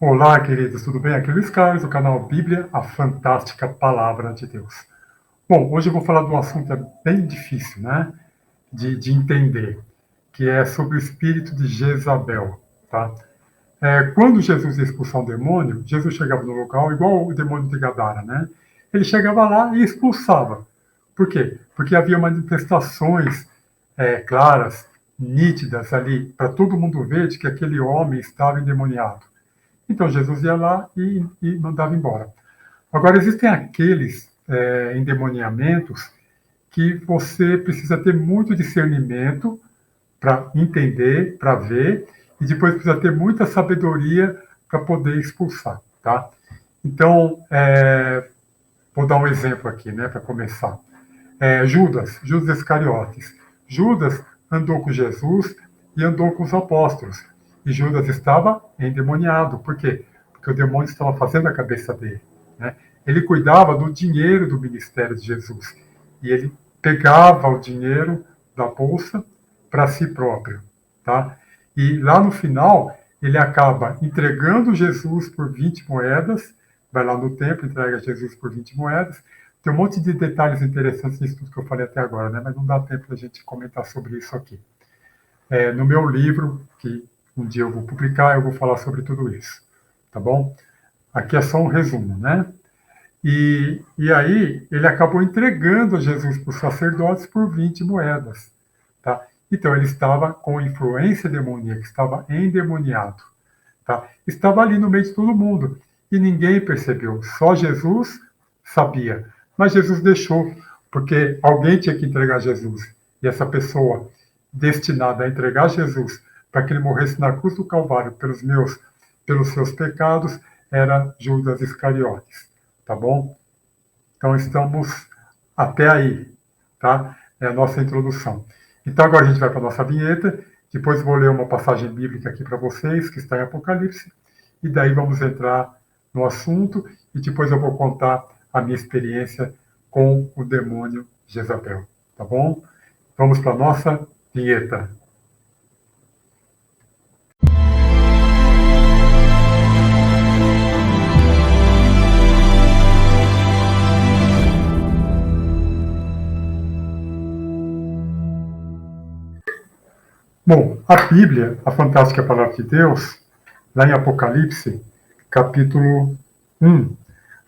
Olá, queridos, tudo bem? Aqui é Luiz Carlos, do canal Bíblia, a Fantástica Palavra de Deus. Bom, hoje eu vou falar de um assunto bem difícil, né, de entender, que é sobre o espírito de Jezabel, tá? Quando Jesus ia expulsar um demônio, Jesus chegava no local, igual o demônio de Gadara, né? Ele chegava lá e expulsava. Por quê? Porque havia manifestações claras, nítidas ali, para todo mundo ver de que aquele homem estava endemoniado. Então Jesus ia lá e mandava embora. Agora, existem aqueles endemoniamentos que você precisa ter muito discernimento para entender, para ver, e depois precisa ter muita sabedoria para poder expulsar, tá? Então, vou dar um exemplo aqui, né, para começar. Judas Iscariotes. Judas andou com Jesus e andou com os apóstolos. E Judas estava endemoniado. Por quê? Porque o demônio estava fazendo a cabeça dele. Né? Ele cuidava do dinheiro do ministério de Jesus. E ele pegava o dinheiro da bolsa para si próprio. Tá? E lá no final, ele acaba entregando Jesus por 20 moedas. Vai lá no templo, entrega Jesus por 20 moedas. Tem um monte de detalhes interessantes nisso tudo que eu falei até agora, né? Mas não dá tempo para a gente comentar sobre isso aqui. No meu livro, que um dia eu vou publicar, eu vou falar sobre tudo isso, tá bom? Aqui é só um resumo, né? E aí ele acabou entregando Jesus para os sacerdotes por 20 moedas, tá? Então ele estava com influência demoníaca, estava endemoniado, tá? Estava ali no meio de todo mundo e ninguém percebeu, só Jesus sabia. Mas Jesus deixou, porque alguém tinha que entregar Jesus. E essa pessoa destinada a entregar Jesus para que ele morresse na cruz do Calvário pelos seus pecados, era Judas Iscariotes. Tá bom? Então estamos até aí, tá? É a nossa introdução. Então agora a gente vai para a nossa vinheta, depois vou ler uma passagem bíblica aqui para vocês, que está em Apocalipse, e daí vamos entrar no assunto, e depois eu vou contar a minha experiência com o demônio Jezabel, tá bom? Vamos para a nossa vinheta. Bom, a Bíblia, a Fantástica Palavra de Deus, lá em Apocalipse, capítulo 1,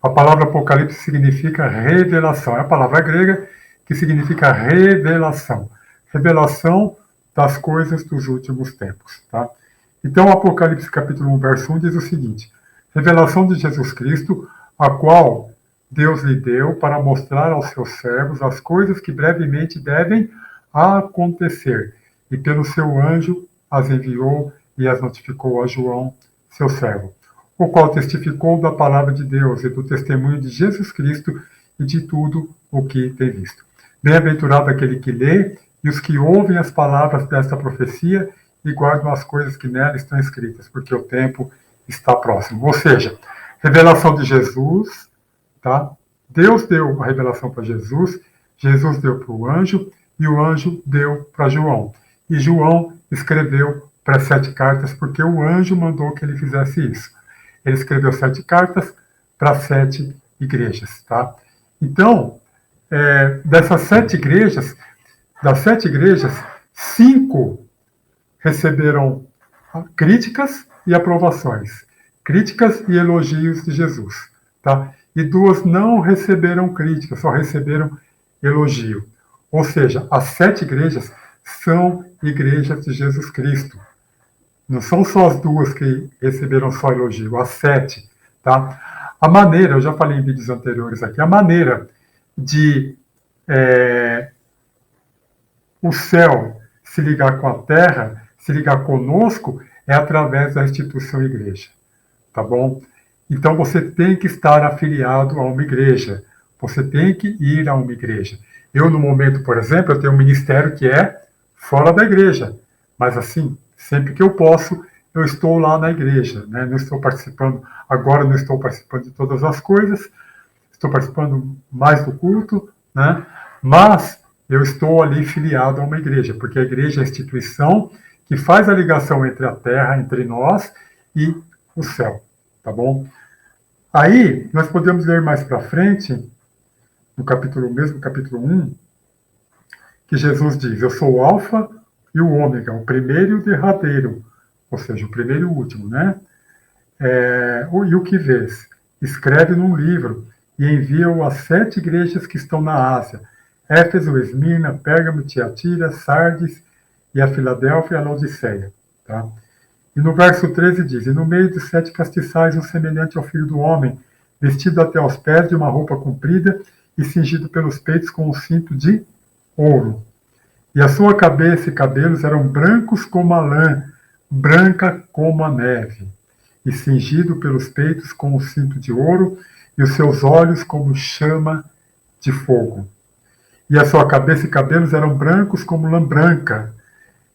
a palavra Apocalipse significa revelação. É a palavra grega que significa revelação. Revelação das coisas dos últimos tempos. Tá? Então, Apocalipse capítulo 1, verso 1 diz o seguinte: revelação de Jesus Cristo, a qual Deus lhe deu para mostrar aos seus servos as coisas que brevemente devem acontecer. E pelo seu anjo as enviou e as notificou a João, seu servo, o qual testificou da palavra de Deus e do testemunho de Jesus Cristo e de tudo o que tem visto. Bem-aventurado aquele que lê e os que ouvem as palavras desta profecia e guardam as coisas que nela estão escritas, porque o tempo está próximo. Ou seja, revelação de Jesus, tá? Deus deu a revelação para Jesus, Jesus deu para o anjo e o anjo deu para João. E João escreveu para 7 cartas porque o anjo mandou que ele fizesse isso. Ele escreveu 7 cartas para 7 igrejas, tá? Então, dessas 7 igrejas, das 7 igrejas, 5 receberam críticas e aprovações, críticas e elogios de Jesus, tá? E 2 não receberam críticas, só receberam elogio. Ou seja, as 7 igrejas são igrejas de Jesus Cristo. Não são só as 2 que receberam só elogio, as 7, tá? A maneira, eu já falei em vídeos anteriores aqui, a maneira de o céu se ligar com a terra, se ligar conosco, é através da instituição igreja, tá bom? Então você tem que estar afiliado a uma igreja, você tem que ir a uma igreja. Eu, no momento, por exemplo, eu tenho um ministério que é fora da igreja, mas assim, sempre que eu posso, eu estou lá na igreja, né? Não estou participando, agora não estou participando de todas as coisas, estou participando mais do culto, né? Mas eu estou ali filiado a uma igreja, porque a igreja é a instituição que faz a ligação entre a terra, entre nós e o céu, tá bom? Aí, nós podemos ler mais para frente, no mesmo capítulo 1, que Jesus diz: eu sou o alfa e o ômega, o primeiro e o derradeiro, ou seja, o primeiro e o último, né? E o que vês? Escreve num livro e envia-o às 7 igrejas que estão na Ásia: Éfeso, Esmirna, Pérgamo, Tiatira, Sardes e a Filadélfia e a Laodiceia. Tá? E no verso 13 diz: e no meio de 7 castiçais, um semelhante ao filho do homem, vestido até aos pés de uma roupa comprida e cingido pelos peitos com um cinto de ouro. E a sua cabeça e cabelos eram brancos como a lã, branca como a neve, e cingido pelos peitos com um cinto de ouro, e os seus olhos como chama de fogo. E a sua cabeça e cabelos eram brancos como lã branca,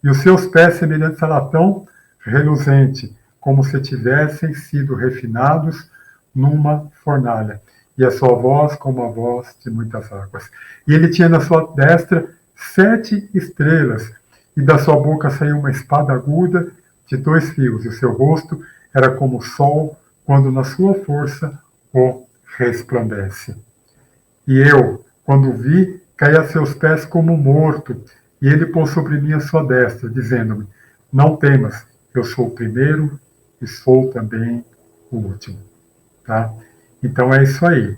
e os seus pés semelhantes a latão reluzente, como se tivessem sido refinados numa fornalha, e a sua voz como a voz de muitas águas. E ele tinha na sua destra 7 estrelas, e da sua boca saiu uma espada aguda de 2 fios, e o seu rosto era como o sol quando na sua força o resplandece. E eu, quando o vi, caí a seus pés como morto, e ele pôs sobre mim a sua destra, dizendo-me: não temas, eu sou o primeiro e sou também o último. Tá? Então é isso aí.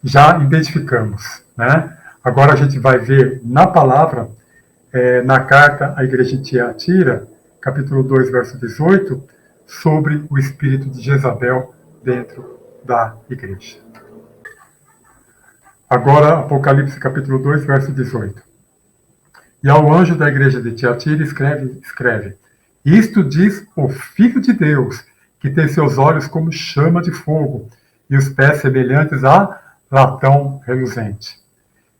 Já identificamos, né? Agora a gente vai ver na palavra, na carta à igreja de Tiatira, capítulo 2, verso 18, sobre o espírito de Jezabel dentro da igreja. Agora, Apocalipse capítulo 2, verso 18. E ao anjo da igreja de Tiatira escreve: isto diz o Filho de Deus, que tem seus olhos como chama de fogo, e os pés semelhantes a latão reluzente.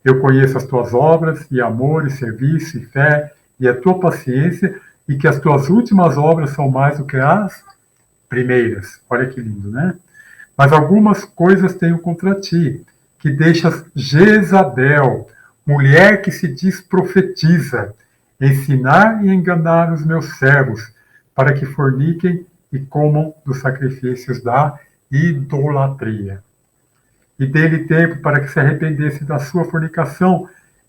Eu conheço as tuas obras, e amor, e serviço, e fé, e a tua paciência, e que as tuas últimas obras são mais do que as primeiras. Olha que lindo, né? Mas algumas coisas tenho contra ti, que deixas Jezabel, mulher que se diz profetiza, ensinar e enganar os meus servos, para que forniquem e comam dos sacrifícios da idolatria. E dê-lhe tempo para que se arrependesse da sua fornicação,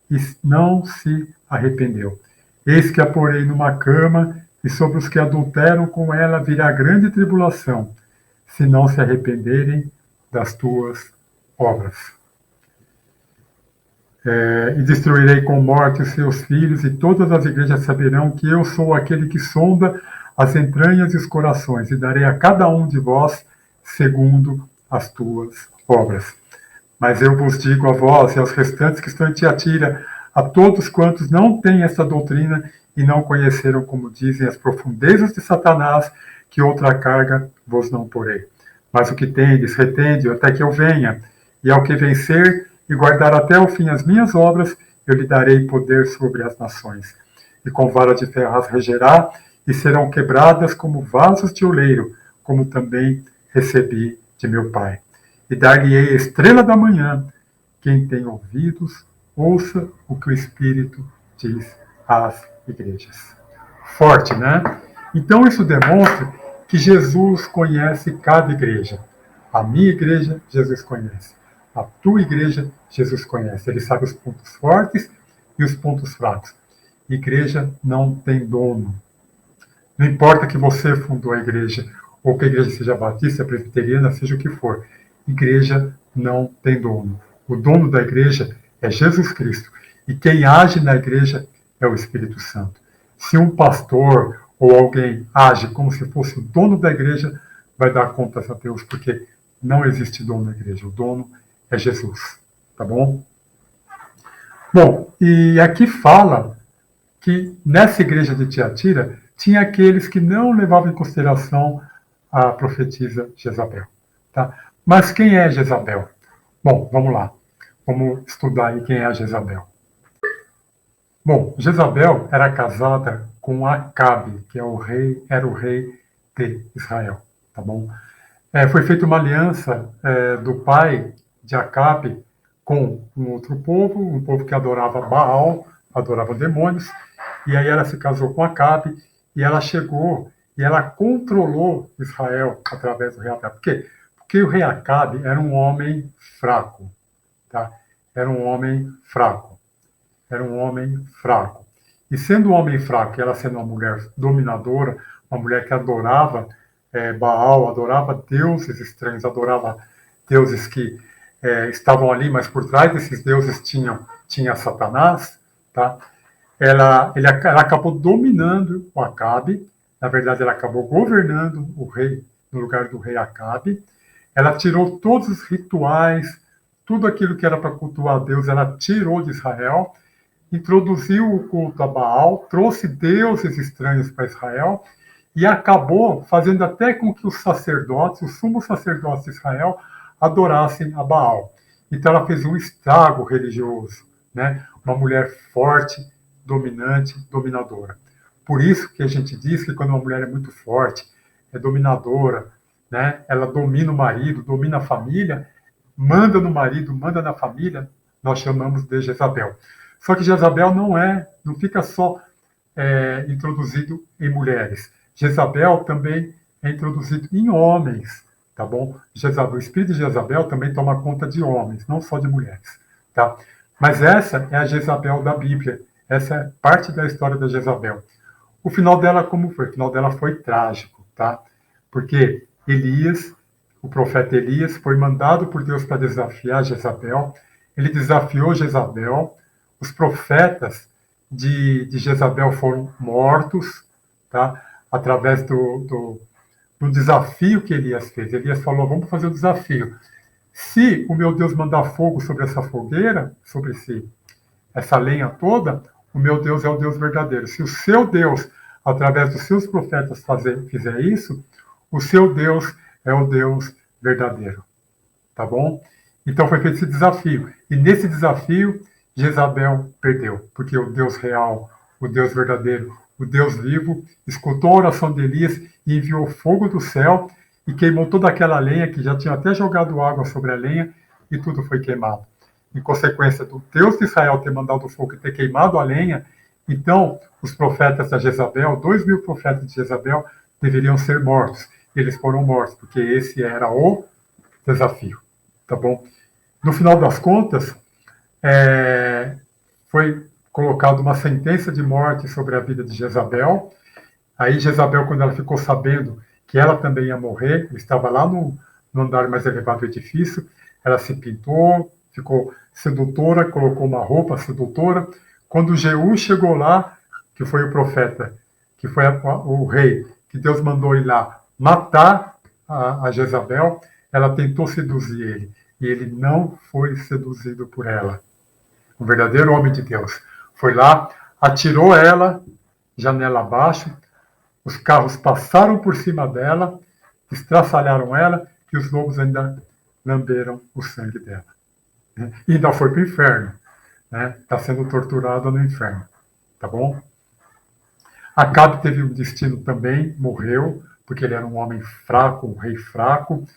e não se arrependeu. Eis que a porei numa cama, e sobre os que adulteram com ela virá grande tribulação, se não se arrependerem das tuas obras. E destruirei com morte os seus filhos, e todas as igrejas saberão que eu sou aquele que sonda as entranhas e os corações, e darei a cada um de vós segundo as tuas obras. Mas eu vos digo a vós e aos restantes que estão em Tiatira, a todos quantos não têm esta doutrina e não conheceram, como dizem, as profundezas de Satanás, que outra carga vos não porei. Mas o que tendes, retende até que eu venha, e ao que vencer e guardar até o fim as minhas obras, eu lhe darei poder sobre as nações. E com vara de ferro as regerá, e serão quebradas como vasos de oleiro, como também recebi de meu Pai. E dar-lhe-ei a estrela da manhã. Quem tem ouvidos, ouça o que o Espírito diz às igrejas. Forte, né? Então isso demonstra que Jesus conhece cada igreja. A minha igreja, Jesus conhece. A tua igreja, Jesus conhece. Ele sabe os pontos fortes e os pontos fracos. Igreja não tem dono. Não importa que você fundou a igreja, ou que a igreja seja batista, presbiteriana, seja o que for. Igreja não tem dono. O dono da igreja é Jesus Cristo. E quem age na igreja é o Espírito Santo. Se um pastor ou alguém age como se fosse o dono da igreja, vai dar contas a Deus, porque não existe dono na igreja. O dono é Jesus. Tá bom? Bom, e aqui fala que nessa igreja de Tiatira tinha aqueles que não levavam em consideração a profetisa Jezabel. Tá? Mas quem é Jezabel? Bom, vamos lá. Vamos estudar aí quem é a Jezabel. Bom, Jezabel era casada com Acabe, que era o rei de Israel. Tá bom? Foi feita uma aliança do pai de Acabe com um outro povo, um povo que adorava Baal, adorava demônios, e aí ela se casou com Acabe, e ela chegou e ela controlou Israel através do rei Acabe. Por quê? Porque o rei Acabe era um homem fraco, tá? Era um homem fraco. Era um homem fraco. E sendo um homem fraco, e ela sendo uma mulher dominadora, uma mulher que adorava Baal, adorava deuses estranhos, adorava deuses que estavam ali, mas por trás desses deuses tinha Satanás, tá? Ela acabou dominando o Acabe, na verdade ela acabou governando o rei no lugar do rei Acabe. Ela tirou todos os rituais, tudo aquilo que era para cultuar a Deus, ela tirou de Israel, introduziu o culto a Baal, trouxe deuses estranhos para Israel e acabou fazendo até com que os sacerdotes, os sumos sacerdotes de Israel, adorassem a Baal. Então ela fez um estrago religioso, né? Uma mulher forte, dominante, dominadora. Por isso que a gente diz que quando uma mulher é muito forte, é dominadora, né? Ela domina o marido, domina a família, manda no marido, manda na família, nós chamamos de Jezabel. Só que Jezabel não fica só introduzido em mulheres. Jezabel também é introduzido em homens, tá bom? O espírito de Jezabel também toma conta de homens, não só de mulheres, tá? Mas essa é a Jezabel da Bíblia, essa é parte da história da Jezabel. O final dela como foi? O final dela foi trágico, tá? Porque Elias, o profeta Elias, foi mandado por Deus para desafiar Jezabel. Ele desafiou Jezabel. Os profetas de Jezabel foram mortos, tá? Através do desafio que Elias fez. Elias falou: vamos fazer o desafio. Se o meu Deus mandar fogo sobre essa fogueira, sobre essa lenha toda, o meu Deus é o Deus verdadeiro. Se o seu Deus, através dos seus profetas, fizer isso, o seu Deus é o Deus verdadeiro. Tá bom? Então foi feito esse desafio. E nesse desafio, Jezabel perdeu, porque o Deus real, o Deus verdadeiro, o Deus vivo, escutou a oração de Elias e enviou fogo do céu e queimou toda aquela lenha, que já tinha até jogado água sobre a lenha, e tudo foi queimado. Em consequência do Deus de Israel ter mandado fogo e ter queimado a lenha, então os profetas da Jezabel, 2.000 profetas de Jezabel, deveriam ser mortos. Eles foram mortos, porque esse era o desafio. Tá bom? No final das contas, foi colocada uma sentença de morte sobre a vida de Jezabel. Aí Jezabel, quando ela ficou sabendo que ela também ia morrer, estava lá no andar mais elevado do edifício, ela se pintou, ficou sedutora, colocou uma roupa sedutora. Quando Jeú chegou lá, que foi o profeta, que foi o rei, que Deus mandou ir lá matar a Jezabel, ela tentou seduzir ele, e ele não foi seduzido por ela. Um verdadeiro homem de Deus. Foi lá, atirou ela, janela abaixo, os carros passaram por cima dela, estraçalharam ela, e os lobos ainda lamberam o sangue dela. E ainda foi para o inferno. Está sendo torturada no inferno. Tá bom? Acabe teve um destino também, morreu, porque ele era um homem fraco, um rei fraco.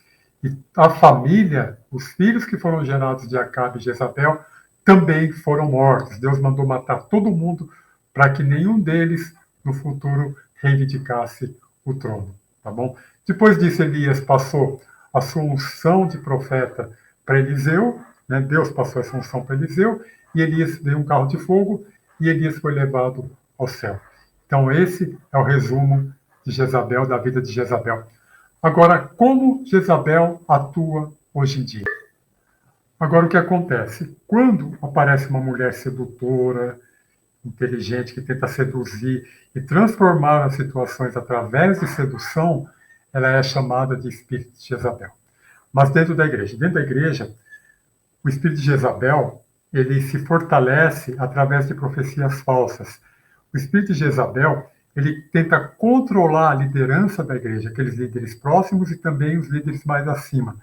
E a família, os filhos que foram gerados de Acabe e Jezabel, também foram mortos. Deus mandou matar todo mundo para que nenhum deles, no futuro, reivindicasse o trono. Tá bom? Depois disso, Elias passou a sua unção de profeta para Eliseu, né? Deus passou essa unção para Eliseu, e Elias veio um carro de fogo, e Elias foi levado ao céu. Então, esse é o resumo de Jezabel, da vida de Jezabel. Agora, como Jezabel atua hoje em dia? Agora, o que acontece? Quando aparece uma mulher sedutora, inteligente, que tenta seduzir e transformar as situações através de sedução, ela é chamada de espírito de Jezabel. Mas dentro da igreja, o espírito de Jezabel, ele se fortalece através de profecias falsas. O espírito de Jezabel, ele tenta controlar a liderança da igreja, aqueles líderes próximos e também os líderes mais acima,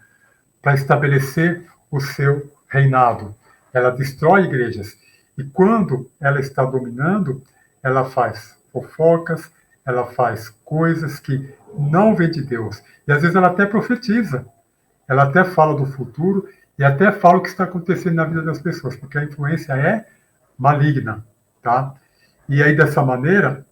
para estabelecer o seu reinado. Ela destrói igrejas. E quando ela está dominando, ela faz fofocas, ela faz coisas que não vêm de Deus. E às vezes ela até profetiza. Ela até fala do futuro e até fala o que está acontecendo na vida das pessoas, porque a influência é maligna, tá? E aí, dessa maneira,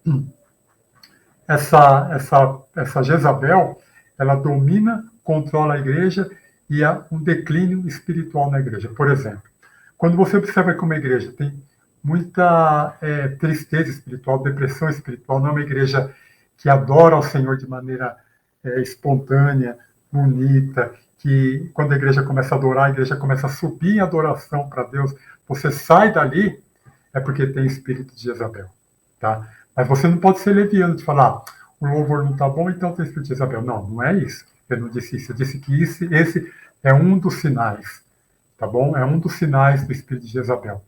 essa Jezabel, ela domina, controla a igreja e há um declínio espiritual na igreja. Por exemplo, quando você observa que uma igreja tem muita tristeza espiritual, depressão espiritual, não é uma igreja que adora ao Senhor de maneira espontânea, bonita, que quando a igreja começa a adorar, a igreja começa a subir em adoração para Deus, você sai dali, é porque tem espírito de Jezabel, tá? Mas você não pode ser leviano de falar, o louvor não está bom, então tem espírito de Jezabel. Não, não é isso. Eu não disse isso. Eu disse que esse é um dos sinais, tá bom? É um dos sinais do espírito de Jezabel.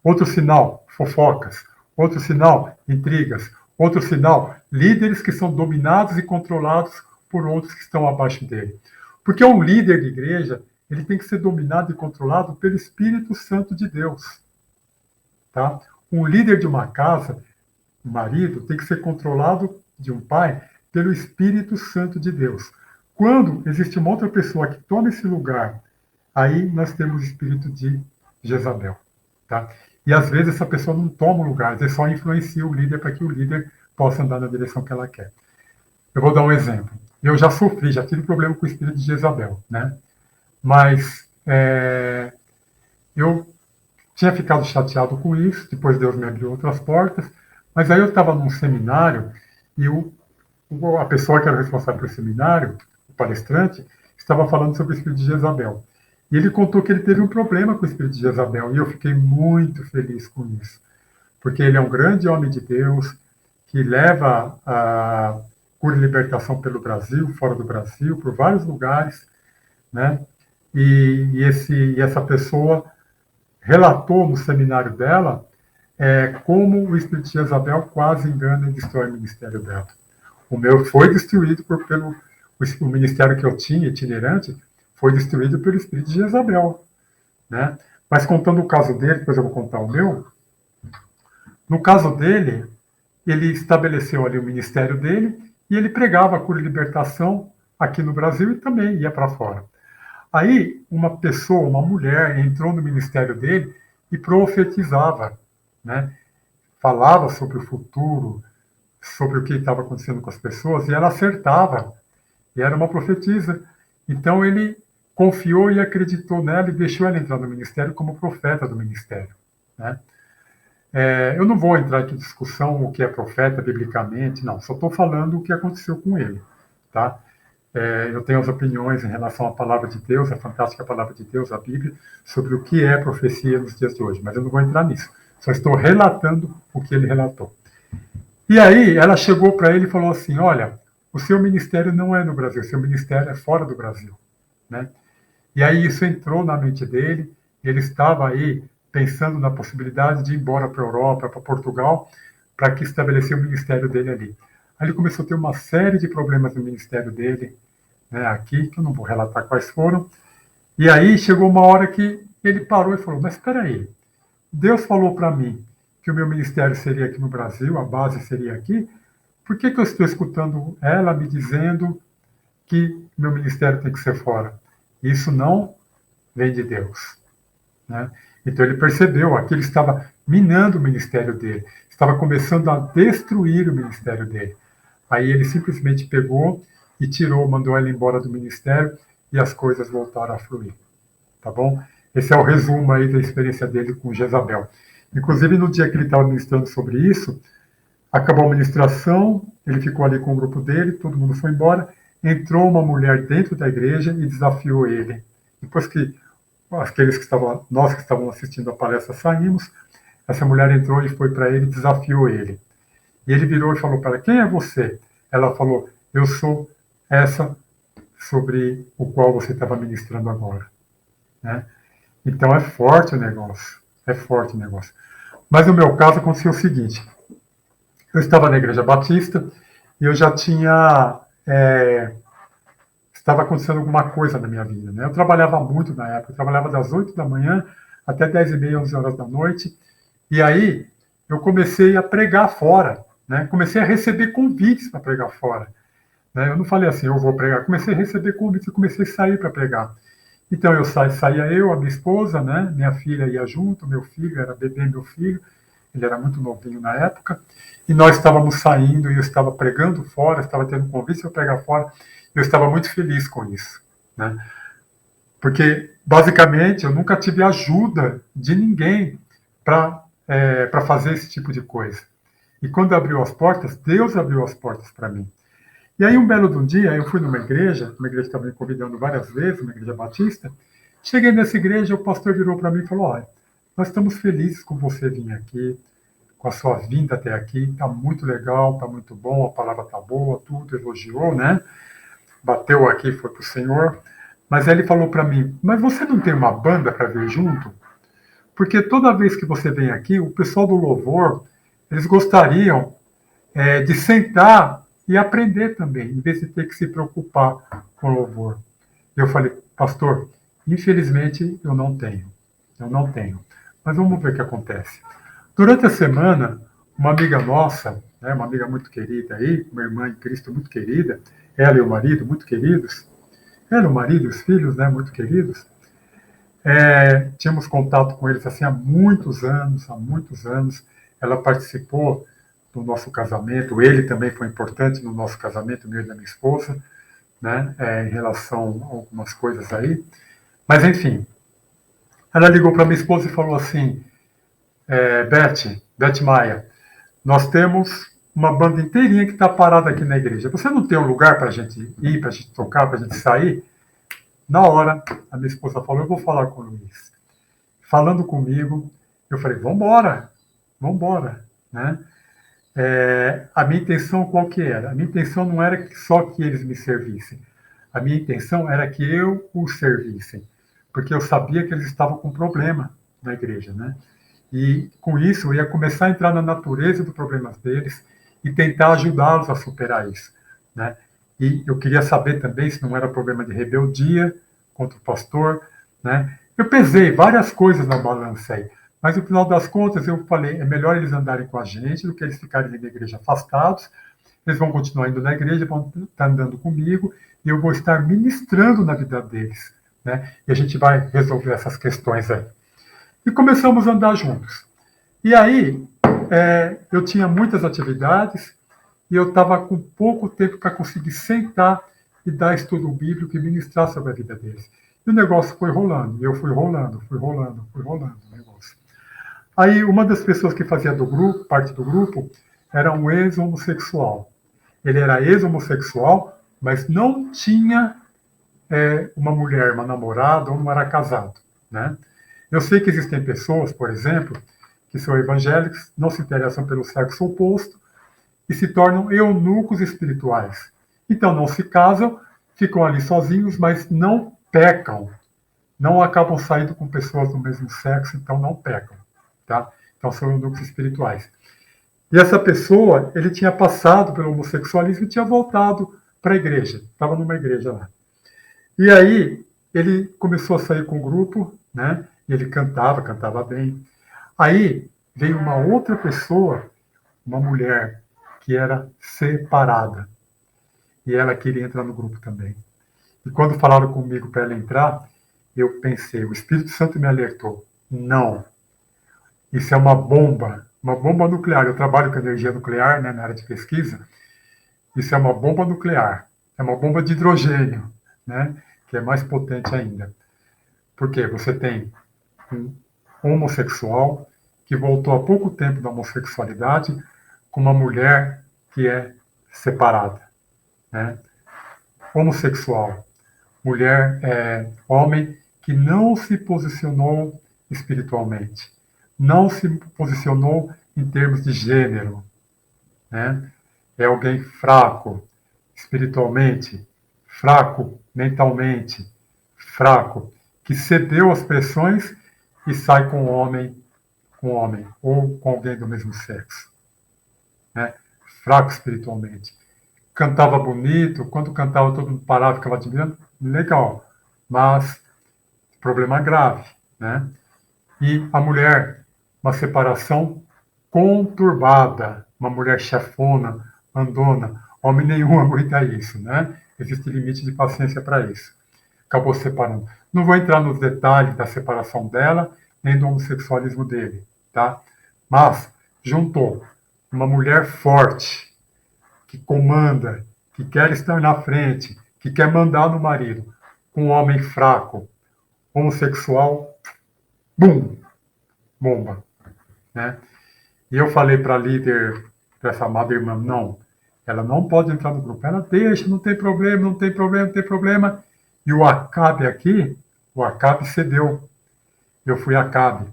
Outro sinal, fofocas. Outro sinal, intrigas. Outro sinal, líderes que são dominados e controlados por outros que estão abaixo dele. Porque um líder de igreja, ele tem que ser dominado e controlado pelo Espírito Santo de Deus. Tá? Um líder de uma casa, um marido, tem que ser controlado de um pai pelo Espírito Santo de Deus. Quando existe uma outra pessoa que toma esse lugar, aí nós temos o espírito de Jezabel. Tá? E às vezes essa pessoa não toma o lugar, às vezes só influencia o líder para que o líder possa andar na direção que ela quer. Eu vou dar um exemplo. Eu já sofri, já tive problema com o espírito de Jezabel, né? Mas eu tinha ficado chateado com isso, depois Deus me abriu outras portas, mas aí eu estava num seminário e a pessoa que era responsável pelo seminário, o palestrante, estava falando sobre o espírito de Jezabel. E ele contou que ele teve um problema com o espírito de Jezabel, e eu fiquei muito feliz com isso, porque ele é um grande homem de Deus, que leva a cura e libertação pelo Brasil, fora do Brasil, por vários lugares, né? E essa pessoa relatou no seminário dela como o espírito de Jezabel quase engana e destrói o ministério dela. O meu foi destruído pelo o ministério que eu tinha, itinerante, foi destruído pelo espírito de Jezabel, né? Mas contando o caso dele, depois eu vou contar o meu. No caso dele, ele estabeleceu ali o ministério dele e ele pregava a cura e libertação aqui no Brasil e também ia para fora. Aí, uma pessoa, uma mulher, entrou no ministério dele e profetizava, né? Falava sobre o futuro, sobre o que estava acontecendo com as pessoas, e ela acertava. E era uma profetisa. Então, ele confiou e acreditou nela e deixou ela entrar no ministério como profeta do ministério, né? Eu não vou entrar aqui em discussão o que é profeta biblicamente, não. Só estou falando o que aconteceu com ele, tá? Eu tenho as opiniões em relação à palavra de Deus, a fantástica palavra de Deus, a Bíblia, sobre o que é profecia nos dias de hoje, mas eu não vou entrar nisso. Só estou relatando o que ele relatou. E aí ela chegou para ele e falou assim, olha, o seu ministério não é no Brasil, o seu ministério é fora do Brasil, né? E aí isso entrou na mente dele, ele estava aí pensando na possibilidade de ir embora para a Europa, para Portugal, para que estabelecer o ministério dele ali. Aí ele começou a ter uma série de problemas no ministério dele, né, aqui, que eu não vou relatar quais foram. E aí chegou uma hora que ele parou e falou, mas espera aí, Deus falou para mim que o meu ministério seria aqui no Brasil, a base seria aqui, por que eu estou escutando ela me dizendo que meu ministério tem que ser fora? Isso não vem de Deus, né? Então ele percebeu, aquilo estava minando o ministério dele, estava começando a destruir o ministério dele. Aí ele simplesmente pegou e tirou, mandou ela embora do ministério e as coisas voltaram a fluir, tá bom? Esse é o resumo aí da experiência dele com Jezabel. Inclusive, no dia que ele estava ministrando sobre isso, acabou a ministração, ele ficou ali com o grupo dele, todo mundo foi embora, entrou uma mulher dentro da igreja e desafiou ele. Depois que nós que estávamos assistindo a palestra saímos, essa mulher entrou e foi para ele e desafiou ele. E ele virou e falou para ela, quem é você? Ela falou, eu sou essa sobre o qual você estava ministrando agora, né? Então é forte o negócio, é forte o negócio. Mas no meu caso aconteceu o seguinte, eu estava na Igreja Batista e eu já tinha estava acontecendo alguma coisa na minha vida, né? Eu trabalhava muito na época, eu trabalhava das 8 da manhã até 10h30, 11 horas da noite, e aí eu comecei a pregar fora, né? Comecei a receber convites para pregar fora, né? Eu não falei assim, eu vou pregar, comecei a receber convites e comecei a sair para pregar. Então saía eu, a minha esposa, né? Minha filha ia junto, meu filho, era bebê meu filho, ele era muito novinho na época, e nós estávamos saindo, e eu estava pregando fora, estava tendo convite para pregar fora, e eu estava muito feliz com isso, né? Porque, basicamente, eu nunca tive ajuda de ninguém para fazer esse tipo de coisa. E quando abriu as portas, Deus abriu as portas para mim. E aí, um belo de um dia, eu fui numa igreja que estava me convidando várias vezes, uma igreja batista. Cheguei nessa igreja, o pastor virou para mim e falou: olha, nós estamos felizes com você vir aqui, com a sua vinda até aqui, está muito legal, está muito bom, a palavra está boa, tudo, elogiou, né? Bateu aqui, foi para o Senhor. Mas aí ele falou para mim: mas você não tem uma banda para vir junto? Porque toda vez que você vem aqui, o pessoal do louvor, eles gostariam de sentar e aprender também, em vez de ter que se preocupar com o louvor. Eu falei: pastor, infelizmente eu não tenho. Eu não tenho. Mas vamos ver o que acontece. Durante a semana, uma amiga nossa, né, uma amiga muito querida aí, uma irmã em Cristo muito querida, ela e o marido muito queridos, ela, o marido e os filhos, né, muito queridos, tínhamos contato com eles assim há muitos anos, há muitos anos. Ela participou do nosso casamento, ele também foi importante no nosso casamento, meu e da minha esposa, né, em relação a algumas coisas aí. Mas, enfim, ela ligou para minha esposa e falou assim: Beth Maia, nós temos uma banda inteirinha que está parada aqui na igreja. Você não tem um lugar para a gente ir, para a gente tocar, para a gente sair? Na hora, a minha esposa falou: eu vou falar com o Luiz. Falando comigo, eu falei: vamos embora, né? A minha intenção qual que era? A minha intenção não era só que eles me servissem. A minha intenção era que eu os servissem, porque eu sabia que eles estavam com problema na igreja, né? E com isso eu ia começar a entrar na natureza dos problemas deles e tentar ajudá-los a superar isso, né? E eu queria saber também se não era problema de rebeldia contra o pastor, né? Eu pesei várias coisas na balança aí, mas no final das contas eu falei: é melhor eles andarem com a gente do que eles ficarem na igreja afastados. Eles vão continuar indo na igreja, vão estar andando comigo, e eu vou estar ministrando na vida deles, né? E a gente vai resolver essas questões aí. E começamos a andar juntos. E aí, eu tinha muitas atividades, e eu estava com pouco tempo para conseguir sentar e dar estudo bíblico e ministrar sobre a vida deles. E o negócio foi rolando, e eu fui rolando o negócio. Aí, uma das pessoas que fazia parte do grupo, era um ex-homossexual. Ele era ex-homossexual, mas não tinha uma mulher, uma namorada, ou não era casado, né? Eu sei que existem pessoas, por exemplo, que são evangélicos, não se interessam pelo sexo oposto e se tornam eunucos espirituais. Então não se casam, ficam ali sozinhos, mas não pecam. Não acabam saindo com pessoas do mesmo sexo, então não pecam, tá? Então são eunucos espirituais. E essa pessoa, ele tinha passado pelo homossexualismo e tinha voltado para a igreja. Estava numa igreja lá. E aí, ele começou a sair com o grupo, né? E ele cantava bem. Aí, veio uma outra pessoa, uma mulher, que era separada. E ela queria entrar no grupo também. E quando falaram comigo para ela entrar, eu pensei, o Espírito Santo me alertou: não, isso é uma bomba nuclear. Eu trabalho com energia nuclear, né, na área de pesquisa. Isso é uma bomba nuclear, é uma bomba de hidrogênio, né, que é mais potente ainda. Porque você tem um homossexual que voltou há pouco tempo da homossexualidade com uma mulher que é separada, né? Homossexual, mulher, homem que não se posicionou espiritualmente, não se posicionou em termos de gênero, né? É alguém fraco espiritualmente, fraco mentalmente, fraco, que cedeu às pressões e sai com homem ou com alguém do mesmo sexo, né? Fraco espiritualmente. Cantava bonito, quando cantava todo mundo parava, ficava admirando, legal, mas problema grave, né? E a mulher, uma separação conturbada, uma mulher chefona, mandona, homem nenhum aguenta isso, né? Existe limite de paciência para isso. Acabou separando. Não vou entrar nos detalhes da separação dela, nem do homossexualismo dele, tá? Mas juntou uma mulher forte, que comanda, que quer estar na frente, que quer mandar no marido, com um homem fraco, homossexual, bum, bomba, né? E eu falei para a líder dessa amada irmã, não, ela não pode entrar no grupo. Ela deixa, não tem problema, não tem problema, não tem problema. E o Acabe aqui, o Acabe cedeu. Eu fui Acabe,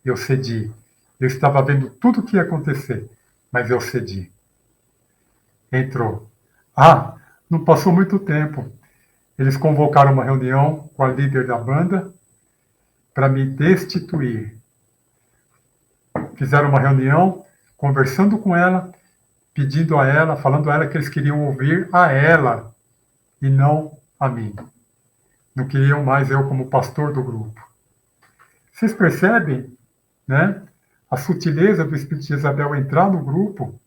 eu cedi. Eu estava vendo tudo o que ia acontecer, mas eu cedi. Entrou. Ah, não passou muito tempo. Eles convocaram uma reunião com a líder da banda para me destituir. Fizeram uma reunião, conversando com ela, pedindo a ela, falando a ela que eles queriam ouvir a ela e não a mim. Não queriam mais eu como pastor do grupo. Vocês percebem, né? A sutileza do espírito de Jezabel entrar no grupo,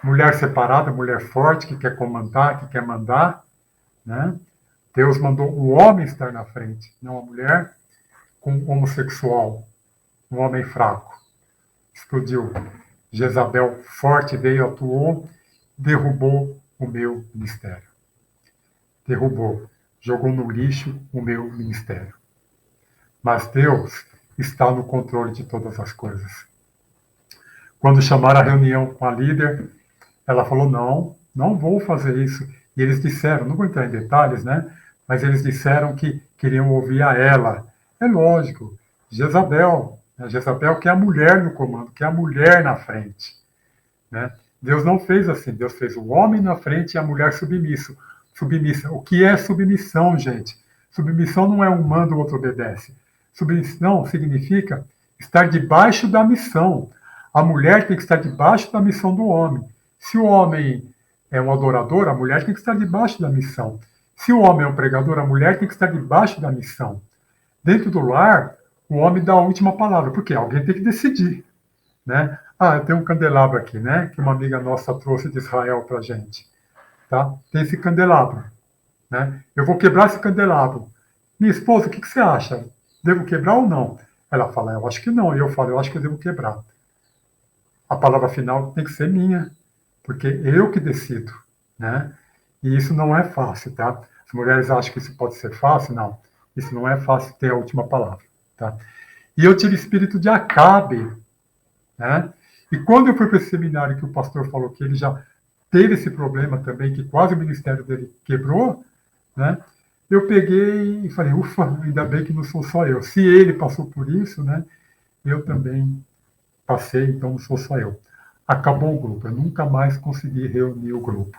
mulher separada, mulher forte, que quer comandar, que quer mandar, né? Deus mandou o homem estar na frente, não a mulher, com um homossexual, um homem fraco. Explodiu. Jezabel forte veio, atuou, derrubou o meu ministério. Derrubou, jogou no lixo o meu ministério. Mas Deus está no controle de todas as coisas. Quando chamaram a reunião com a líder, ela falou, não, não vou fazer isso. E eles disseram, não vou entrar em detalhes, né? Mas eles disseram que queriam ouvir a ela. É lógico, Jezabel, né? Jezabel que é a mulher no comando, que é a mulher na frente, né? Deus não fez assim, Deus fez o homem na frente e a mulher submissa. O que é submissão, gente? Submissão não é um manda, o outro obedece. Submissão significa estar debaixo da missão. A mulher tem que estar debaixo da missão do homem. Se o homem é um adorador, a mulher tem que estar debaixo da missão. Se o homem é um pregador, a mulher tem que estar debaixo da missão. Dentro do lar, o homem dá a última palavra, porque alguém tem que decidir, né? Ah, eu tenho um candelabro aqui, né? Que uma amiga nossa trouxe de Israel para a gente. Tá? Tem esse candelabro, né? Eu vou quebrar esse candelabro. Minha esposa, o que você acha? Devo quebrar ou não? Ela fala, eu acho que não. E eu falo, eu acho que eu devo quebrar. A palavra final tem que ser minha, porque eu que decido, né? E isso não é fácil, tá? As mulheres acham que isso pode ser fácil, não. Isso não é fácil ter a última palavra, tá? E eu tive espírito de Acabe, né? E quando eu fui para esse seminário que o pastor falou que ele já teve esse problema também, que quase o ministério dele quebrou, né? Eu peguei e falei, ufa, ainda bem que não sou só eu. Se ele passou por isso, né? Eu também passei, então não sou só eu. Acabou o grupo, eu nunca mais consegui reunir o grupo.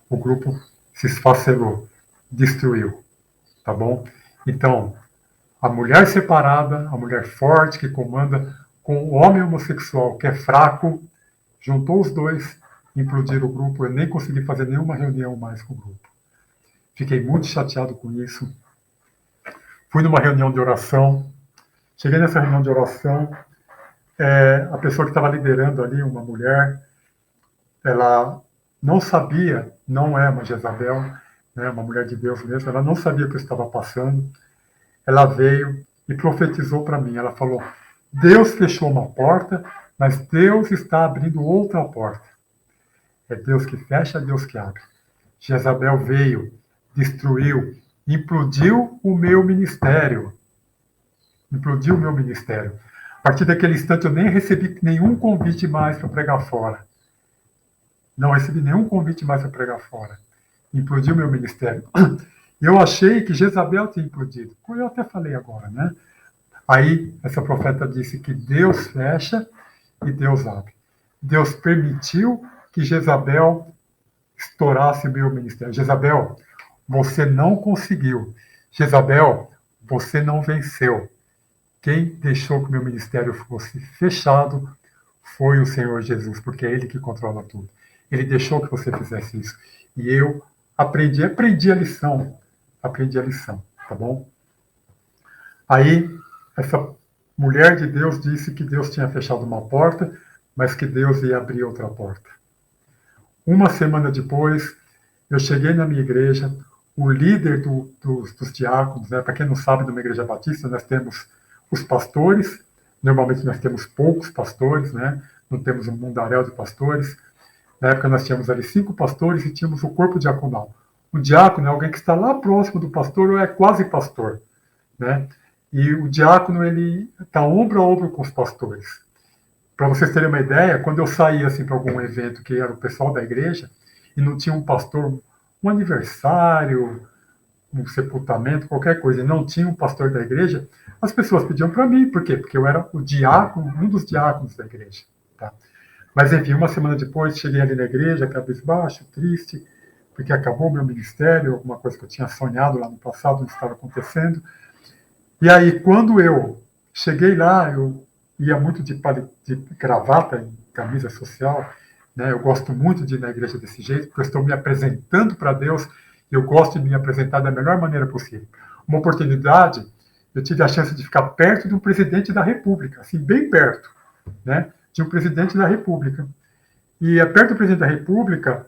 O grupo se esfacelou, destruiu, tá bom? Então, a mulher separada, a mulher forte que comanda, com o homem homossexual que é fraco, juntou os dois, implodiram o grupo, eu nem consegui fazer nenhuma reunião mais com o grupo. Fiquei muito chateado com isso. Fui numa reunião de oração, cheguei nessa reunião de oração, a pessoa que estava liderando ali, uma mulher, ela não sabia, não é uma Jezabel, né, uma mulher de Deus mesmo, ela não sabia o que eu estava passando. Ela veio e profetizou para mim. Ela falou, Deus fechou uma porta, mas Deus está abrindo outra porta. É Deus que fecha, é Deus que abre. Jezabel veio, destruiu, implodiu o meu ministério. Implodiu o meu ministério. A partir daquele instante eu nem recebi nenhum convite mais para pregar fora. Não recebi nenhum convite mais para pregar fora. Implodiu o meu ministério. Eu achei que Jezabel tinha implodido. Como eu até falei agora, né? Aí essa profeta disse que Deus fecha e Deus abre. Deus permitiu que Jezabel estourasse meu ministério. Jezabel, você não conseguiu. Jezabel, você não venceu. Quem deixou que meu ministério fosse fechado foi o Senhor Jesus, porque é Ele que controla tudo. Ele deixou que você fizesse isso. E eu aprendi a lição. Aprendi a lição, tá bom? Aí, essa mulher de Deus disse que Deus tinha fechado uma porta, mas que Deus ia abrir outra porta. Uma semana depois, eu cheguei na minha igreja, o líder dos diáconos, né, para quem não sabe, numa igreja batista, nós temos os pastores, normalmente nós temos poucos pastores, né, não temos um mundaréu de pastores. Na época nós tínhamos ali 5 pastores e tínhamos o corpo diaconal. O diácono é alguém que está lá próximo do pastor ou é quase pastor, né? E o diácono, ele está ombro a ombro com os pastores. Para vocês terem uma ideia, quando eu saía assim, para algum evento que era o pessoal da igreja e não tinha um pastor, um aniversário, um sepultamento, qualquer coisa, e não tinha um pastor da igreja, as pessoas pediam para mim. Por quê? Porque eu era o diácono, um dos diáconos da igreja. Tá? Mas, enfim, uma semana depois, cheguei ali na igreja, cabisbaixo, triste, porque acabou meu ministério, alguma coisa que eu tinha sonhado lá no passado não estava acontecendo. E aí, quando eu cheguei lá, eu ia muito de gravata e camisa social, né? Eu gosto muito de ir na igreja desse jeito, porque eu estou me apresentando para Deus, e eu gosto de me apresentar da melhor maneira possível. Uma oportunidade, eu tive a chance de ficar perto de um presidente da República, assim, bem perto, né? De um presidente da República. E perto do presidente da República,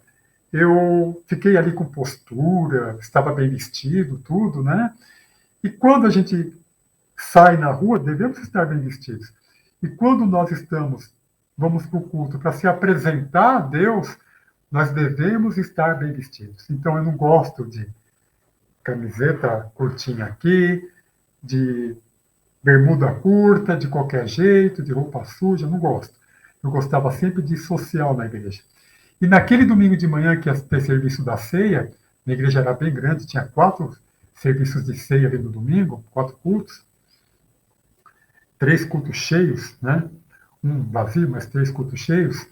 eu fiquei ali com postura, estava bem vestido, tudo, né? E quando a gente sai na rua, devemos estar bem vestidos. E quando nós vamos para o culto para se apresentar a Deus, nós devemos estar bem vestidos. Então, eu não gosto de camiseta curtinha aqui, de bermuda curta, de qualquer jeito, de roupa suja, não gosto. Eu gostava sempre de ir social na igreja. E naquele domingo de manhã que ia ter serviço da ceia, a igreja era bem grande, tinha 4 serviços de ceia ali no domingo, 4 cultos, 3 cultos cheios, né? Um vazio, mas 3 cultos cheios.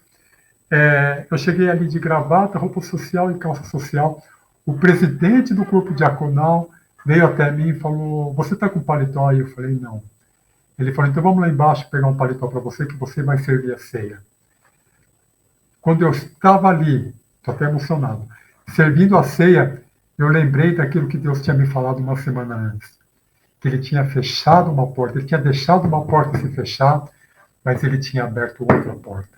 Eu cheguei ali de gravata, roupa social e calça social. O presidente do corpo diaconal veio até mim e falou: "Você está com paletó aí?" Eu falei: "Não." Ele falou: "Então vamos lá embaixo pegar um paletó para você, que você vai servir a ceia." Quando eu estava ali, estou até emocionado, servindo a ceia, eu lembrei daquilo que Deus tinha me falado uma semana antes. Que ele tinha fechado uma porta, ele tinha deixado uma porta se fechar, mas ele tinha aberto outra porta.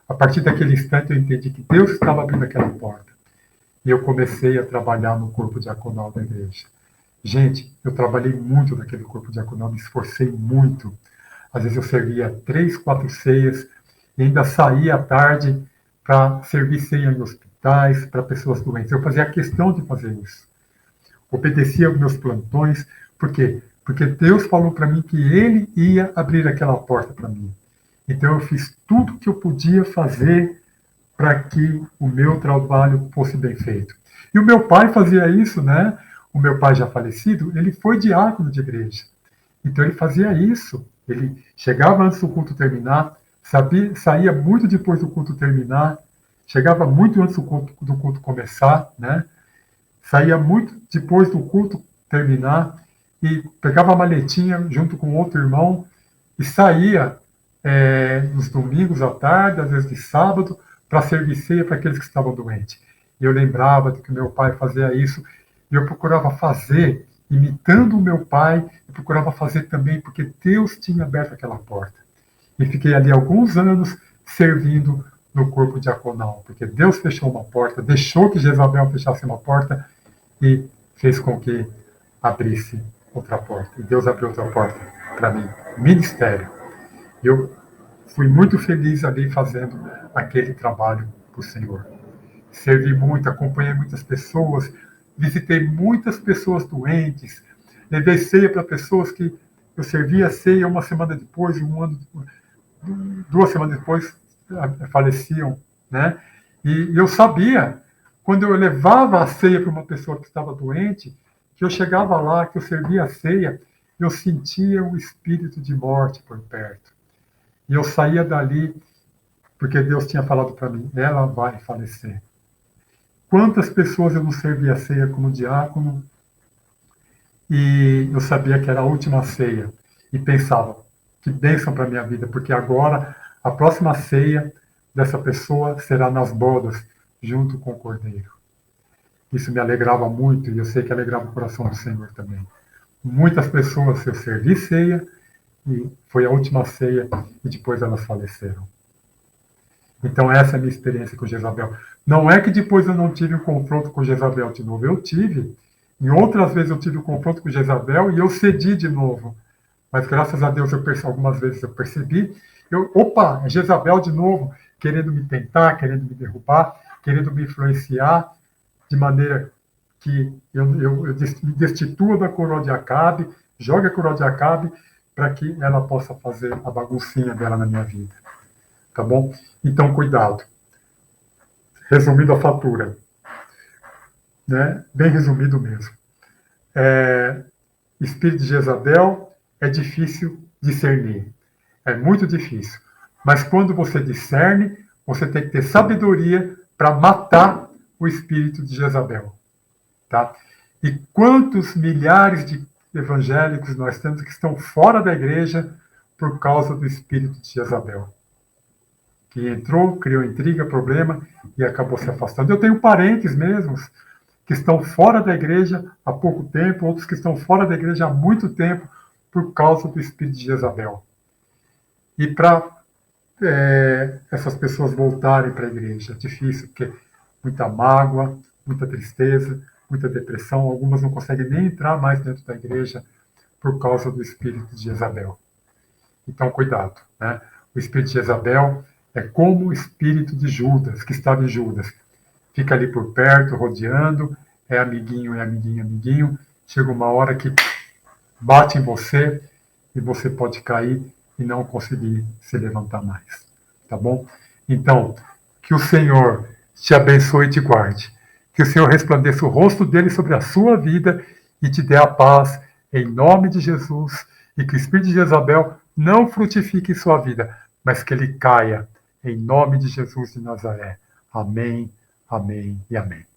A partir daquele instante eu entendi que Deus estava abrindo aquela porta. E eu comecei a trabalhar no corpo diaconal da igreja. Gente, eu trabalhei muito naquele corpo diaconal, me esforcei muito. Às vezes eu servia 3, 4 ceias e ainda saía à tarde para servir ceia em hospitais, para pessoas doentes. Eu fazia questão de fazer isso. Obedecia aos meus plantões. Por quê? Porque Deus falou para mim que Ele ia abrir aquela porta para mim. Então eu fiz tudo o que eu podia fazer para que o meu trabalho fosse bem feito. E o meu pai fazia isso, né? O meu pai já falecido, ele foi diácono de igreja. Então ele fazia isso. Ele chegava antes do culto terminar, saía muito depois do culto terminar, chegava muito antes do culto começar, né? Saía muito depois do culto terminar e pegava a maletinha junto com outro irmão e saía nos domingos à tarde, às vezes de sábado, para servir ceia para aqueles que estavam doentes. E eu lembrava de que meu pai fazia isso, e eu procurava fazer, imitando o meu pai, eu procurava fazer também, porque Deus tinha aberto aquela porta. E fiquei ali alguns anos servindo no corpo diaconal, porque Deus fechou uma porta, deixou que Jezabel fechasse uma porta e fez com que abrisse outra porta. E Deus abriu outra porta para mim, ministério. Eu fui muito feliz ali fazendo aquele trabalho para o Senhor. Servi muito, acompanhei muitas pessoas, visitei muitas pessoas doentes, levei ceia para pessoas que eu servia ceia uma semana depois, 2 semanas depois faleciam, né? E eu sabia, quando eu levava a ceia para uma pessoa que estava doente, que eu chegava lá, que eu servia a ceia, eu sentia um espírito de morte por perto. E eu saía dali porque Deus tinha falado para mim, ela vai falecer. Quantas pessoas eu não servia a ceia como diácono e eu sabia que era a última ceia e pensava, que bênção para a minha vida, porque agora a próxima ceia dessa pessoa será nas bodas, junto com o Cordeiro. Isso me alegrava muito e eu sei que alegrava o coração do Senhor também. Muitas pessoas eu servi ceia e foi a última ceia e depois elas faleceram. Então essa é a minha experiência com Jezabel. Não é que depois eu não tive um confronto com Jezabel de novo. Eu tive. Em outras vezes eu tive um confronto com Jezabel e eu cedi de novo. Mas graças a Deus algumas vezes eu percebi Opa, é Jezabel de novo, querendo me tentar, querendo me derrubar, querendo me influenciar, de maneira que eu me destitua da coroa de Acabe, jogue a coroa de Acabe, para que ela possa fazer a baguncinha dela na minha vida. Tá bom? Então, cuidado. Resumindo a fatura, né? Bem resumido mesmo. Espírito de Jezabel é difícil discernir. É muito difícil. Mas quando você discerne, você tem que ter sabedoria para matar o espírito de Jezabel. Tá? E quantos milhares de evangélicos nós temos que estão fora da igreja por causa do espírito de Jezabel? Que entrou, criou intriga, problema e acabou se afastando. Eu tenho parentes mesmos que estão fora da igreja há pouco tempo, outros que estão fora da igreja há muito tempo por causa do espírito de Jezabel. E para essas pessoas voltarem para a igreja, é difícil, porque muita mágoa, muita tristeza, muita depressão, algumas não conseguem nem entrar mais dentro da igreja por causa do espírito de Jezabel. Então, cuidado. Né? O espírito de Jezabel é como o espírito de Judas, que estava em Judas. Fica ali por perto, rodeando, é amiguinho, é amiguinho, amiguinho. Chega uma hora que bate em você e você pode cair e não conseguir se levantar mais. Tá bom? Então, que o Senhor te abençoe e te guarde. Que o Senhor resplandeça o rosto dele sobre a sua vida e te dê a paz em nome de Jesus. E que o espírito de Jezabel não frutifique em sua vida, mas que ele caia em nome de Jesus de Nazaré. Amém, amém e amém.